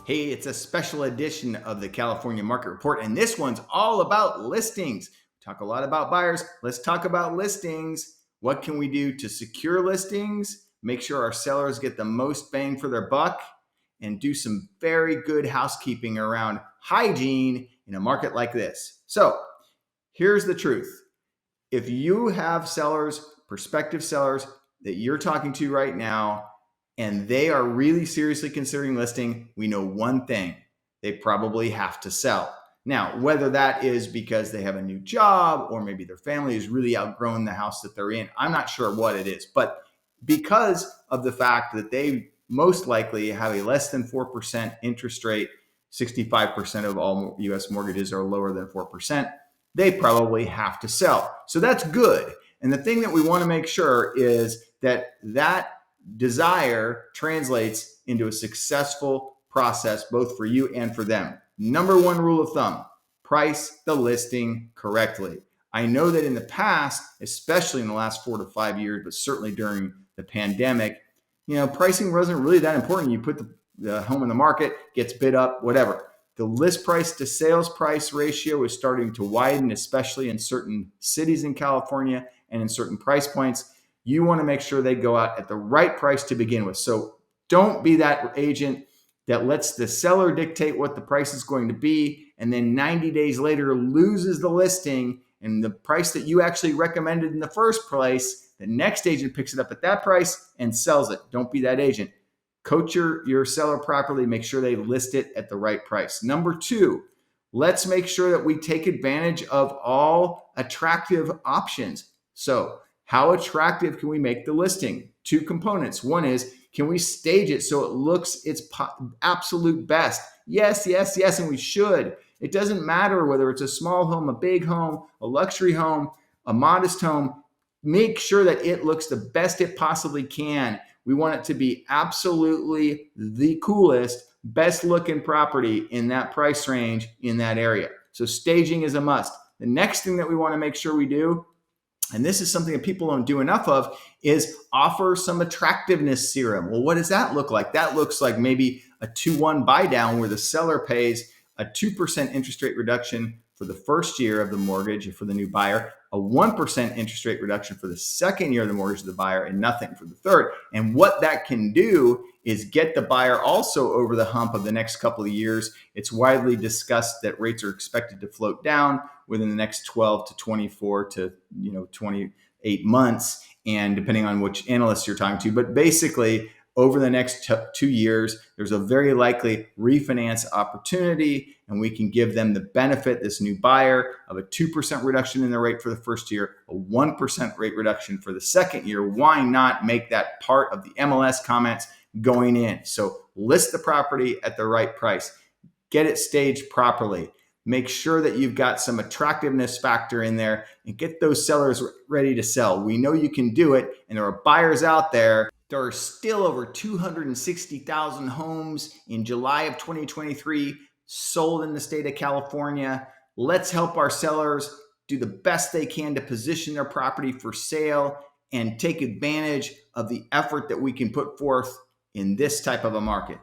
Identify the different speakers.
Speaker 1: Hey, it's a special edition of the California Market Report, and this one's all about listings. We talk a lot about buyers. Let's talk about listings. What can we do to secure listings, make sure our sellers get the most bang for their buck, and do some very good housekeeping around hygiene in a market like this? So, here's the truth. If you have sellers, prospective sellers that you're talking to right now, and they are really seriously considering listing, we know one thing: they probably have to sell. Now, whether that is because they have a new job or maybe their family has really outgrown the house that they're in, I'm not sure what it is. But because of the fact that they most likely have a less than 4% interest rate, 65% of all US mortgages are lower than 4%, they probably have to sell. So that's good. And the thing that we want to make sure is that desire translates into a successful process, both for you and for them. Number one rule of thumb: price the listing correctly. I know that in the past, especially in the last 4 to 5 years, but certainly during the pandemic, pricing wasn't really that important. You put the home in the market, gets bid up, whatever. The list price to sales price ratio is starting to widen, especially in certain cities in California and in certain price points. You want to make sure they go out at the right price to begin with. So don't be that agent that lets the seller dictate what the price is going to be, and then 90 days later loses the listing, and the price that you actually recommended in the first place, the next agent picks it up at that price and sells it. Don't be that agent. Coach your seller properly. Make sure they list it at the right price. Number two, let's make sure that we take advantage of all attractive options. So how attractive can we make the listing? Two components. One is, can we stage it so it looks its absolute best? Yes, and we should. It doesn't matter whether it's a small home, a big home, a luxury home, a modest home. Make sure that it looks the best it possibly can. We want it to be absolutely the coolest, best looking property in that price range in that area. So staging is a must. The next thing that we want to make sure we do, and this is something that people don't do enough of, is offer some attractiveness serum. Well, what does that look like? That looks like maybe a 2-1 buy down where the seller pays a 2% interest rate reduction for the first year of the mortgage for the new buyer, a 1% interest rate reduction for the second year of the mortgage of the buyer, and nothing for the third. And what that can do is get the buyer also over the hump of the next couple of years. It's widely discussed that rates are expected to float down within the next 12 to 24 to 28 months, and depending on which analyst you're talking to. But basically, over the next 2 years, there's a very likely refinance opportunity, and we can give them the benefit, this new buyer, of a 2% reduction in the rate for the first year, a 1% rate reduction for the second year. Why not make that part of the MLS comments going in? So list the property at the right price. Get it staged properly. Make sure that you've got some attractiveness factor in there and get those sellers ready to sell. We know you can do it, and there are buyers out there. There are still over 260,000 homes in July of 2023 sold in the state of California. Let's help our sellers do the best they can to position their property for sale and take advantage of the effort that we can put forth in this type of a market.